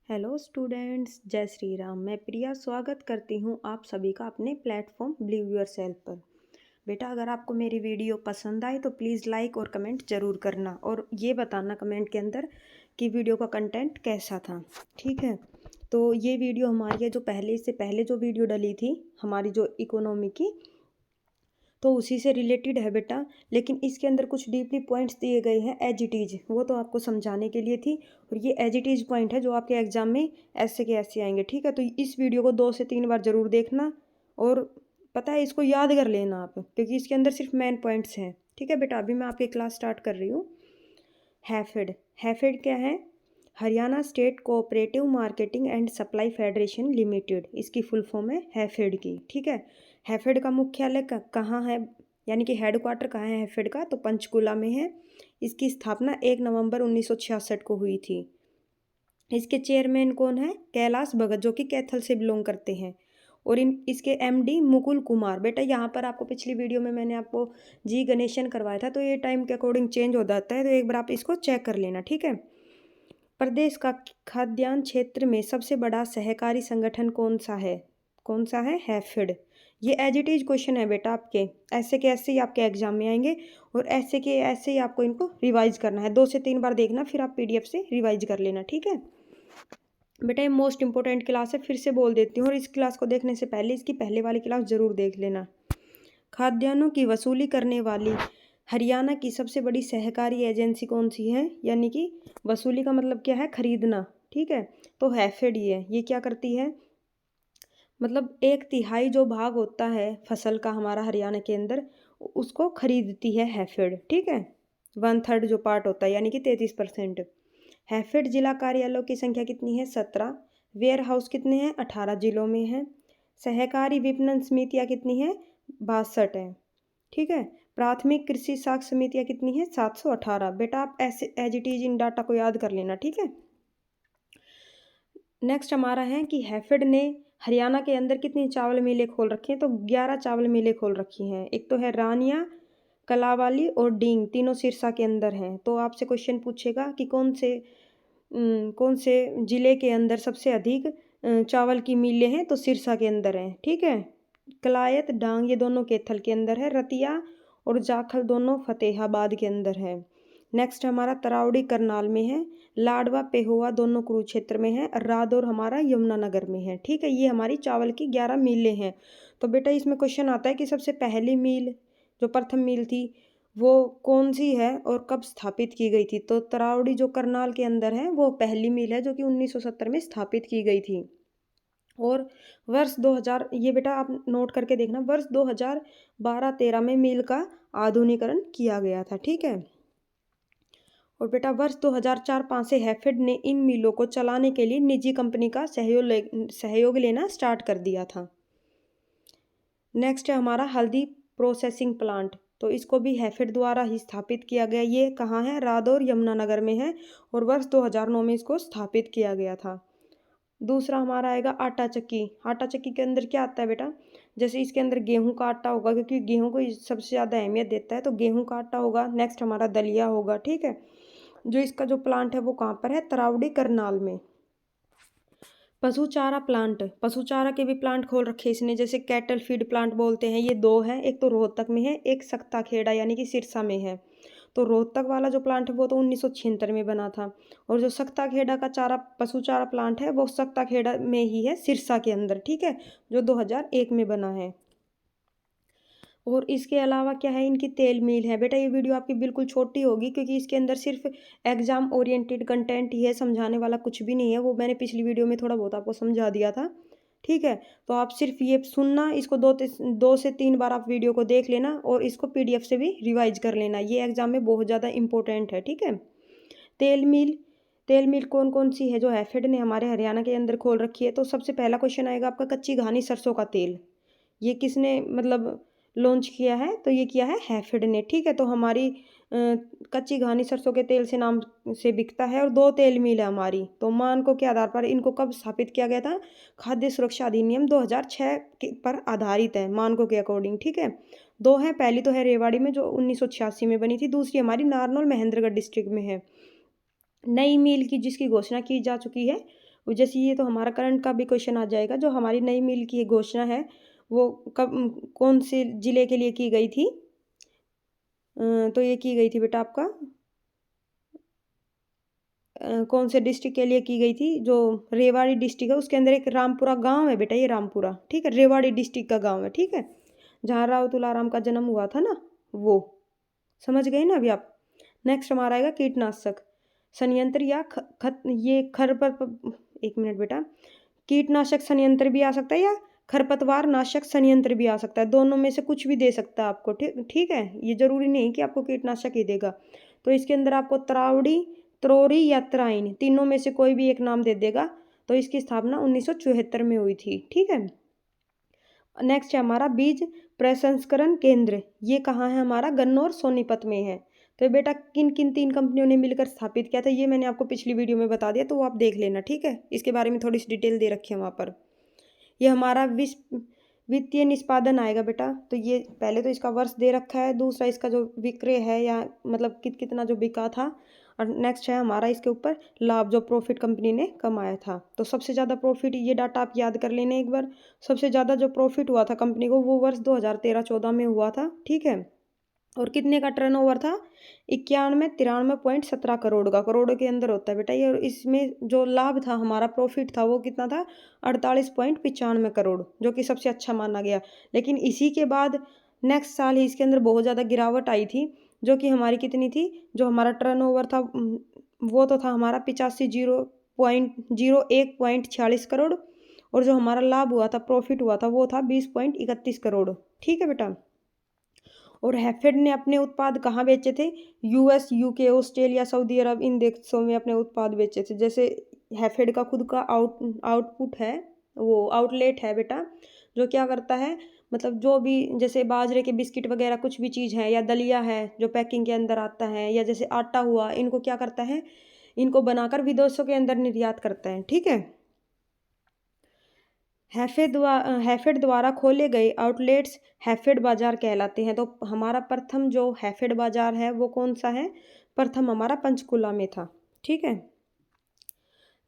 Hello students, जय श्री राम। मैं प्रिया स्वागत करती हूँ आप सभी का अपने प्लेटफॉर्म बिलीव योरसेल्फ पर। बेटा, अगर आपको मेरी वीडियो पसंद आए तो प्लीज़ लाइक और कमेंट ज़रूर करना और ये बताना कमेंट के अंदर कि वीडियो का कंटेंट कैसा था। ठीक है, तो ये वीडियो हमारी है जो पहले जो वीडियो डली थी हमारी जो इकोनॉमी की, तो उसी से रिलेटेड है बेटा। लेकिन इसके अंदर कुछ डीपली पॉइंट्स दिए गए हैं एज इट इज़, वो तो आपको समझाने के लिए थी। और ये एज इट इज़ पॉइंट है जो आपके एग्जाम में ऐसे के ऐसे आएंगे। ठीक है, तो इस वीडियो को 2 से 3 बार ज़रूर देखना और पता है इसको याद कर लेना आप, क्योंकि इसके अंदर सिर्फ मेन पॉइंट्स हैं। ठीक है बेटा, अभी मैं आपकी क्लास स्टार्ट कर रही हूँ। हैफेड, हैफेड क्या है? Haryana state cooperative marketing and supply federation limited, इसकी फुल फॉर्म है हैफेड की। ठीक है, हैफेड का मुख्यालय कहाँ है, यानी कि हेडक्वार्टर कहाँ है हैफेड का? तो पंचकुला में है। इसकी स्थापना 1 नवंबर 1966 को हुई थी। इसके चेयरमैन कौन है? कैलाश भगत, जो कि कैथल से बिलोंग करते हैं। और इसके एमडी मुकुल कुमार। बेटा, यहाँ पर आपको पिछली वीडियो में मैंने आपको जी गणेशन करवाया था, तो ये टाइम के अकॉर्डिंग चेंज हो जाता है, तो एक बार आप इसको चेक कर लेना। ठीक है, प्रदेश का खाद्यान्न क्षेत्र में सबसे बड़ा सहकारी संगठन कौन सा है? कौन सा है? हैफेड। ये एज इट इज क्वेश्चन है बेटा आपके, ऐसे के ऐसे ही आपके एग्जाम में आएंगे और ऐसे के ऐसे ही आपको इनको रिवाइज करना है। 2 से 3 बार देखना, फिर आप पीडीएफ से रिवाइज कर लेना। ठीक है बेटा, ये मोस्ट इंपॉर्टेंट क्लास है, फिर से बोल देती हूँ। और इस क्लास को देखने से पहले इसकी पहले वाली क्लास ज़रूर देख लेना। खाद्यान्नों की वसूली करने वाली हरियाणा की सबसे बड़ी सहकारी एजेंसी कौन सी है? यानी कि वसूली का मतलब क्या है? खरीदना। ठीक है, तो हैफेड ये क्या करती है? मतलब 1/3 जो भाग होता है फसल का हमारा हरियाणा के अंदर, उसको खरीदती है हैफेड। ठीक है, 1/3 जो पार्ट होता है, यानी कि 33%। हैफेड जिला कार्यालयों की संख्या कितनी है? 17। वेयर हाउस कितने हैं? 18 जिलों में हैं। सहकारी विपणन समितियाँ कितनी हैं? 62 हैं। ठीक है, प्राथमिक कृषि साख समितियाँ कितनी हैं? 718। बेटा, आप ऐसे एज इट इज इन डाटा को याद कर लेना। ठीक है, नेक्स्ट हमारा है कि हैफेड ने हरियाणा के अंदर कितनी चावल मिलें खोल रखी हैं? तो 11 चावल मिलें खोल रखी हैं। एक तो है रानिया, कलावाली और डींग, तीनों सिरसा के अंदर हैं। तो आपसे क्वेश्चन पूछेगा कि कौन से ज़िले के अंदर सबसे अधिक चावल की मिलें हैं? तो सिरसा के अंदर हैं। ठीक है, कलायत, डांग ये दोनों कैथल के अंदर है। रतिया और जाखल दोनों फतेहाबाद के अंदर है। नेक्स्ट हमारा तरावड़ी करनाल में है। लाडवा, पेहोवा दोनों कुरुक्षेत्र में है। रादौर हमारा यमुनानगर में है। ठीक है, ये हमारी चावल की 11 मिलें हैं। तो बेटा, इसमें क्वेश्चन आता है कि सबसे पहली मिल, जो प्रथम मिल थी, वो कौन सी है और कब स्थापित की गई थी? तो तरावड़ी जो करनाल के अंदर है वो पहली मिल है, जो कि 1970 में स्थापित की गई थी। और वर्ष 2000, ये बेटा आप नोट करके देखना, वर्ष 2012-13 में मिल का आधुनिकीकरण किया गया था। ठीक है, और बेटा वर्ष 2004-5 से हैफेड ने इन मिलों को चलाने के लिए निजी कंपनी का सहयोग लेना स्टार्ट कर दिया था। नेक्स्ट है हमारा हल्दी प्रोसेसिंग प्लांट, तो इसको भी हैफेड द्वारा ही स्थापित किया गया। ये कहाँ है? रादौर यमुनानगर में है और वर्ष 2009 में इसको स्थापित किया गया था। दूसरा हमारा आएगा आटा चक्की। आटा चक्की के अंदर क्या आता है बेटा? जैसे इसके अंदर गेहूं का आटा होगा, क्योंकि गेहूं को सबसे ज़्यादा अहमियत देता है, तो गेहूं का आटा होगा। नेक्स्ट हमारा दलिया होगा। ठीक है, जो इसका जो प्लांट है वो कहाँ पर है? तरावड़ी करनाल में। पशु चारा प्लांट, पशु चारा के भी प्लांट खोल रखे इसने, जैसे कैटल फीड प्लांट बोलते हैं। ये 2 हैं, एक तो रोहतक में है, एक सक्ता खेड़ा यानी कि सिरसा में है। तो रोहतक वाला जो प्लांट है वो तो 1976 में बना था, और जो सक्ता खेड़ा का पशु चारा प्लांट है वो सक्ता खेड़ा में ही है, सिरसा के अंदर। ठीक है, जो 2001 में बना है। और इसके अलावा क्या है? इनकी तेल मिल है। बेटा, ये वीडियो आपकी बिल्कुल छोटी होगी, क्योंकि इसके अंदर सिर्फ एग्जाम ओरिएंटेड कंटेंट ही है, समझाने वाला कुछ भी नहीं है। वो मैंने पिछली वीडियो में थोड़ा बहुत आपको समझा दिया था। ठीक है, तो आप सिर्फ ये सुनना, इसको 2 से 3 बार आप वीडियो को देख लेना और इसको पीडीएफ से भी रिवाइज कर लेना। ये एग्जाम में बहुत ज़्यादा इंपॉर्टेंट है। ठीक है, तेल मिल, तेल मिल कौन कौन सी है जो हैफेड ने हमारे हरियाणा के अंदर खोल रखी है? तो सबसे पहला क्वेश्चन आएगा आपका, कच्ची घानी सरसों का तेल। ये किसने मतलब लॉन्च किया है? तो ये किया है हैफेड ने। ठीक है, तो हमारी कच्ची घानी सरसों के तेल से नाम से बिकता है। और 2 तेल मिल है हमारी, तो मानकों के आधार पर इनको कब स्थापित किया गया था? खाद्य सुरक्षा अधिनियम 2006 पर आधारित है, मानकों के अकॉर्डिंग। ठीक है, 2 हैं, पहली तो है रेवाड़ी में जो 1986 में बनी थी, दूसरी हमारी नारनौल महेंद्रगढ़ डिस्ट्रिक्ट में है। नई मील की जिसकी घोषणा की जा चुकी है जैसे ये तो हमारा करंट का भी क्वेश्चन आ जाएगा। जो हमारी नई मिल की घोषणा है वो कब कौन से ज़िले के लिए की गई थी? तो ये की गई थी बेटा आपका कौन से डिस्ट्रिक्ट के लिए की गई थी? जो रेवाड़ी डिस्ट्रिक्ट है उसके अंदर एक रामपुरा गांव है बेटा, ये रामपुरा, ठीक है, रेवाड़ी डिस्ट्रिक्ट का गांव है, ठीक है, जहाँ राव तुलाराम का जन्म हुआ था ना, वो समझ गए ना अभी आप। नेक्स्ट हमारा आएगा कीटनाशक संयंत्र या ये एक मिनट बेटा, कीटनाशक संयंत्र भी आ सकता है या खरपतवार नाशक संयंत्र भी आ सकता है, दोनों में से कुछ भी दे सकता है आपको, ठीक ठीक है, ये जरूरी नहीं कि आपको कीटनाशक ही देगा। तो इसके अंदर आपको त्रावड़ी, त्रोरी या त्राइन, तीनों में से कोई भी एक नाम दे देगा। तो इसकी स्थापना 1974 में हुई थी, ठीक है। नेक्स्ट है हमारा बीज प्रसंस्करण केंद्र, ये कहाँ है हमारा? गन्नौर सोनीपत में है। तो बेटा किन किन 3 कंपनियों ने मिलकर स्थापित किया था, ये मैंने आपको पिछली वीडियो में बता दिया, तो वो आप देख लेना, ठीक है, इसके बारे में थोड़ी सी डिटेल दे रखी है वहाँ पर। ये हमारा वित्तीय निष्पादन आएगा बेटा, तो ये पहले तो इसका वर्ष दे रखा है, दूसरा इसका जो विक्रय है या मतलब कितना जो बिका था, और नेक्स्ट है हमारा इसके ऊपर लाभ, जो प्रॉफिट कंपनी ने कमाया था। तो सबसे ज़्यादा प्रॉफिट, ये डाटा आप याद कर लेना एक बार, सबसे ज़्यादा जो प्रॉफिट हुआ था कंपनी को वो वर्ष 2013-14 में हुआ था, ठीक है। और कितने का टर्नओवर था? 93.17 करोड़ का, करोड़ के अंदर होता है बेटा ये। और इसमें जो लाभ था हमारा, प्रॉफिट था, वो कितना था? 48.95 करोड़, जो कि सबसे अच्छा माना गया। लेकिन इसी के बाद नेक्स्ट साल ही इसके अंदर बहुत ज़्यादा गिरावट आई थी, जो कि हमारी कितनी थी? जो हमारा टर्नओवर था वो तो था हमारा 85.01.46 करोड़, और जो हमारा लाभ हुआ था, प्रॉफिट हुआ था, वो था 20.31 करोड़, ठीक है बेटा। और हैफेड ने अपने उत्पाद कहाँ बेचे थे? यूएस, यूके, ऑस्ट्रेलिया, सऊदी अरब, इन देशों में अपने उत्पाद बेचे थे। जैसे हैफेड का खुद का आउटपुट है, वो आउटलेट है बेटा, जो क्या करता है, मतलब जो भी जैसे बाजरे के बिस्किट वगैरह कुछ भी चीज़ है, या दलिया है जो पैकिंग के अंदर आता है, या जैसे आटा हुआ, इनको क्या करता है, इनको बनाकर विदेशों के अंदर निर्यात करता है, ठीक है। हैफेड द्वारा खोले गए आउटलेट्स हैफेड बाजार कहलाते हैं। तो हमारा प्रथम जो हैफेड बाजार है वो कौन सा है? प्रथम हमारा पंचकुला में था, ठीक है।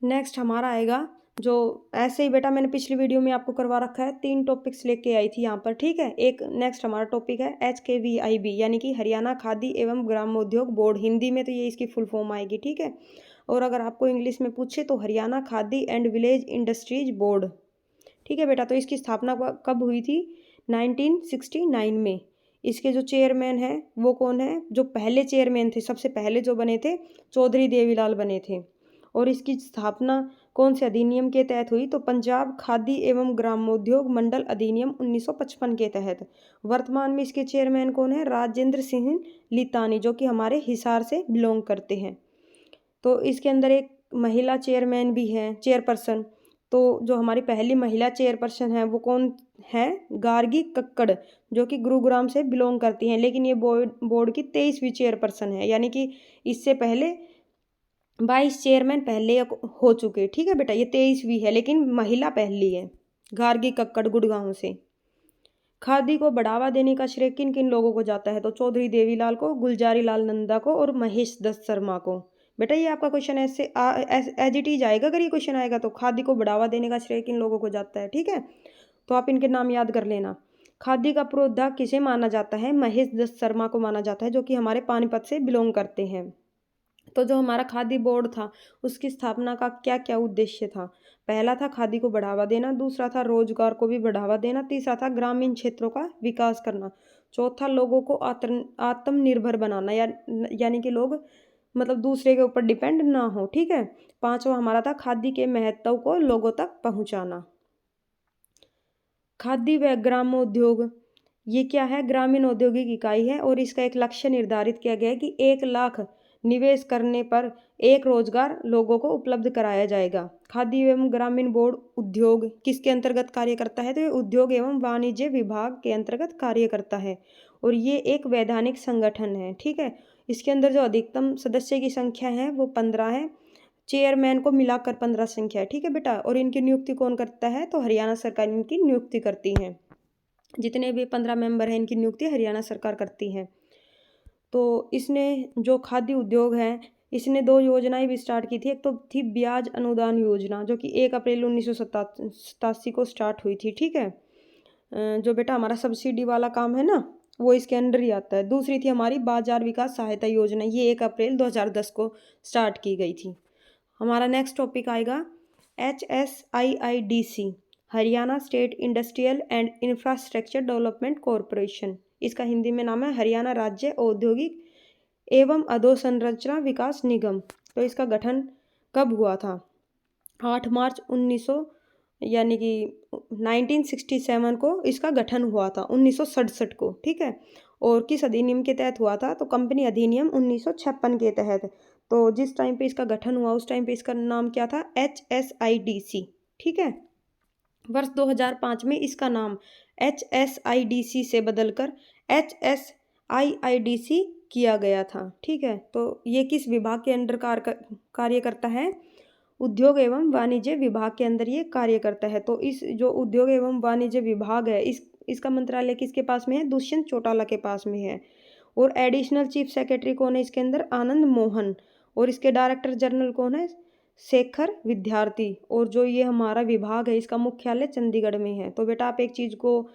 नेक्स्ट हमारा आएगा, जो ऐसे ही बेटा मैंने पिछली वीडियो में आपको करवा रखा है, 3 टॉपिक्स लेके आई थी यहाँ पर, ठीक है। एक नेक्स्ट हमारा टॉपिक है HKVIB, यानी कि हरियाणा खादी एवं ग्रामोद्योग बोर्ड, हिंदी में तो ये इसकी फुल फॉर्म आएगी, ठीक है। और अगर आपको इंग्लिश में पूछे तो Haryana khadi and village industries board, ठीक है बेटा। तो इसकी स्थापना कब हुई थी? 1969 में। इसके जो चेयरमैन हैं वो कौन है? जो पहले चेयरमैन थे, सबसे पहले जो बने थे, चौधरी देवीलाल बने थे। और इसकी स्थापना कौन से अधिनियम के तहत हुई? तो पंजाब खादी एवं ग्रामोद्योग मंडल अधिनियम 1955 के तहत। वर्तमान में इसके चेयरमैन कौन है? राजेंद्र सिंह लीतानी, जो कि हमारे हिसार से बिलोंग करते हैं। तो इसके अंदर एक महिला चेयरमैन भी है, चेयरपर्सन। तो जो हमारी पहली महिला चेयरपर्सन है वो कौन है? गार्गी कक्कड़, जो कि गुरुग्राम से बिलोंग करती हैं। लेकिन ये बोर्ड की 23वीं चेयरपर्सन है, यानी कि इससे पहले 22 चेयरमैन पहले हो चुके, ठीक है बेटा। ये 23वीं है लेकिन महिला पहली है, गार्गी कक्कड़, गुड़गांव से। खादी को बढ़ावा देने का श्रेय किन किन लोगों को जाता है? तो चौधरी देवीलाल को, गुलजारी लाल नंदा को, और महेश दत्त शर्मा को। बेटा ये आपका क्वेश्चन ऐसे एज इट इज आएगा, अगर ये क्वेश्चन आएगा तो खादी को बढ़ावा देने का श्रेय किन लोगों को जाता है, ठीक है। तो आप इनके नाम याद कर लेना। खादी का पुरोधा किसे माना जाता है? महेश दत्त शर्मा को माना जाता है, जो कि हमारे पानीपत से बिलोंग करते हैं। तो जो हमारा खादी बोर्ड था उसकी स्थापना का क्या क्या उद्देश्य था? पहला था खादी को बढ़ावा देना, दूसरा था रोजगार को भी बढ़ावा देना, तीसरा था ग्रामीण क्षेत्रों का विकास करना, चौथा लोगों को आत्मनिर्भर बनाना, यानी कि लोग मतलब दूसरे के ऊपर डिपेंड ना हो, ठीक है। पांचवा हमारा था खादी के महत्व को लोगों तक पहुंचाना। खादी व ग्रामोद्योग, ये क्या है? ग्रामीण औद्योगिक इकाई है, और इसका एक लक्ष्य निर्धारित किया गया है कि 1 लाख निवेश करने पर 1 रोजगार लोगों को उपलब्ध कराया जाएगा। खादी एवं ग्रामीण बोर्ड उद्योग किसके अंतर्गत कार्य करता है? तो ये उद्योग एवं वाणिज्य विभाग के अंतर्गत कार्य करता है, और ये एक वैधानिक संगठन है, ठीक है। इसके अंदर जो अधिकतम सदस्य की संख्या है वो 15 है, चेयरमैन को मिलाकर 15 संख्या है, ठीक है बेटा। और इनकी नियुक्ति कौन करता है? तो हरियाणा सरकार इनकी नियुक्ति करती है। जितने भी 15 मेंबर हैं इनकी नियुक्ति हरियाणा सरकार करती है। तो इसने जो खादी उद्योग है इसने 2 योजनाएं भी स्टार्ट की थी। एक तो थी ब्याज अनुदान योजना, जो कि 1 अप्रैल 1987 को स्टार्ट हुई थी, ठीक है। जो बेटा हमारा सब्सिडी वाला काम है ना, वो इसके अंडर ही आता है। दूसरी थी हमारी बाजार विकास सहायता योजना, ये 1 अप्रैल 2010 को स्टार्ट की गई थी। हमारा नेक्स्ट टॉपिक आएगा HSIIDC, Haryana state industrial and infrastructure development corporation. इसका हिंदी में नाम है हरियाणा राज्य औद्योगिक एवं अधोसंरचना विकास निगम। तो इसका गठन कब हुआ था? 8 मार्च 1900 यानी कि 1967 को इसका गठन हुआ था, 1967 को, ठीक है। और किस अधिनियम के तहत हुआ था? तो कंपनी अधिनियम 1956 के तहत। तो जिस टाइम पे इसका गठन हुआ उस टाइम पे इसका नाम क्या था? HSIDC, ठीक है। वर्ष 2005 में इसका नाम HSIDC से बदलकर HSIIDC किया गया था, ठीक है। तो ये किस विभाग के अंडर कार्य करता है? उद्योग एवं वाणिज्य विभाग के अंदर ये कार्य करता है। तो इस जो उद्योग एवं वाणिज्य विभाग है, इसका मंत्रालय किसके पास में है? दुष्यंत चौटाला के पास में है। और एडिशनल चीफ सेक्रेटरी कौन है इसके अंदर? आनंद मोहन। और इसके डायरेक्टर जनरल कौन है? शेखर विद्यार्थी। और जो ये हमारा विभाग है इसका मुख्यालय चंडीगढ़ में है। तो बेटा आप एक चीज़ को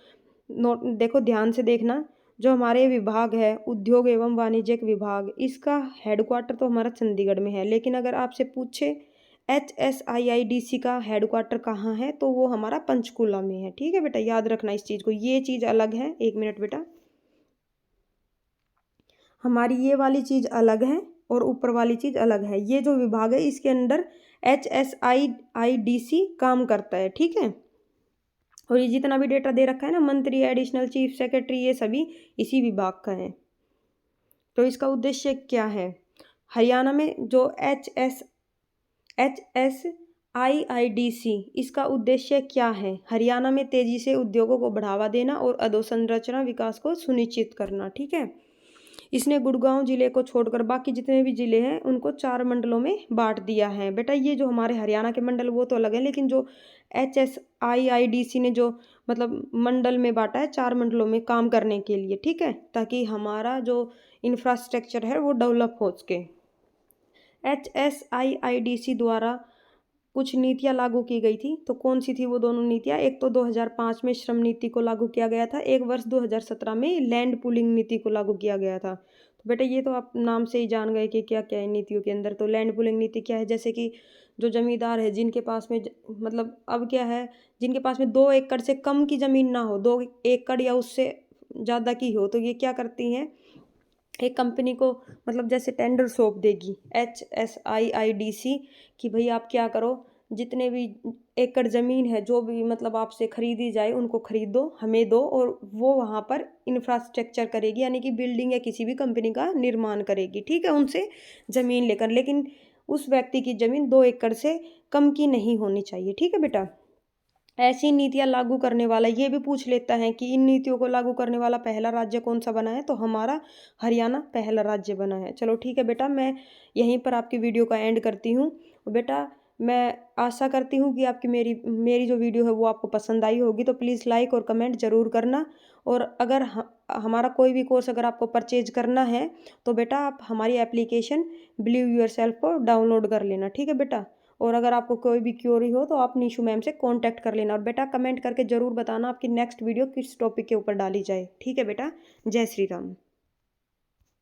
नोट देखो, ध्यान से देखना, जो हमारे विभाग है उद्योग एवं वाणिज्यिक विभाग, इसका हेडक्वार्टर तो हमारा चंडीगढ़ में है। लेकिन अगर आपसे पूछे HSIIDC का हेडक्वार्टर कहाँ है, तो वो हमारा पंचकुला में है, ठीक है बेटा। याद रखना इस चीज़ को, ये चीज़ अलग है। 1 मिनट बेटा, हमारी ये वाली चीज़ अलग है और ऊपर वाली चीज़ अलग है। ये जो विभाग है इसके अंडर HSIIDC काम करता है, ठीक है। और ये जितना भी डेटा दे रखा है ना, मंत्री, एडिशनल चीफ सेक्रेटरी, ये सभी इसी विभाग का है। तो इसका उद्देश्य क्या है? हरियाणा में जो HSIIDC, इसका उद्देश्य क्या है? हरियाणा में तेजी से उद्योगों को बढ़ावा देना और अधोसंरचना विकास को सुनिश्चित करना, ठीक है। इसने गुड़गांव जिले को छोड़कर बाकी जितने भी जिले हैं उनको 4 मंडलों में बांट दिया है। बेटा ये जो हमारे हरियाणा के मंडल वो तो अलग है, लेकिन जो HSIIDC ने जो मतलब मंडल में बांटा है 4 मंडलों में काम करने के लिए, ठीक है, ताकि हमारा जो इंफ्रास्ट्रक्चर है वो डेवलप हो सके। HSIIDC द्वारा कुछ नीतियाँ लागू की गई थी। तो कौन सी थी वो दोनों नीतियाँ? एक तो 2005 में श्रम नीति को लागू किया गया था, एक वर्ष 2017 में लैंड पूलिंग नीति को लागू किया गया था। तो बेटा ये तो आप नाम से ही जान गए कि क्या क्या है नीतियों के अंदर। तो लैंड पूलिंग नीति क्या है? जैसे कि जो जमींदार है जिनके पास में मतलब अब क्या है, जिनके पास में 2 एकड़ से कम की ज़मीन ना हो, 2 एकड़ या उससे ज़्यादा की हो, तो ये क्या करती हैं, एक कंपनी को मतलब जैसे टेंडर सौंप देगी HSIIDC कि भाई आप क्या करो, जितने भी एकड़ ज़मीन है जो भी मतलब आपसे खरीदी जाए उनको खरीद दो, हमें दो, और वो वहाँ पर इंफ्रास्ट्रक्चर करेगी, यानी कि बिल्डिंग या किसी भी कंपनी का निर्माण करेगी, ठीक है, उनसे ज़मीन लेकर। लेकिन उस व्यक्ति की ज़मीन 2 एकड़ से कम की नहीं होनी चाहिए, ठीक है बेटा। ऐसी नीतियाँ लागू करने वाला ये भी पूछ लेता है कि इन नीतियों को लागू करने वाला पहला राज्य कौन सा बना है, तो हमारा हरियाणा पहला राज्य बना है। चलो ठीक है बेटा, मैं यहीं पर आपकी वीडियो का एंड करती हूँ। बेटा मैं आशा करती हूँ कि आपकी मेरी जो वीडियो है वो आपको पसंद आई होगी। तो प्लीज़ लाइक और कमेंट ज़रूर करना। और अगर हमारा कोई भी कोर्स अगर आपको परचेज करना है तो बेटा आप हमारी एप्लीकेशन बिलीव योरसेल्फ को डाउनलोड कर लेना, ठीक है बेटा। और अगर आपको कोई भी क्वेरी हो तो आप निशु मैम से कांटेक्ट कर लेना। और बेटा कमेंट करके ज़रूर बताना आपकी नेक्स्ट वीडियो किस टॉपिक के ऊपर डाली जाए, ठीक है बेटा। जय श्री राम।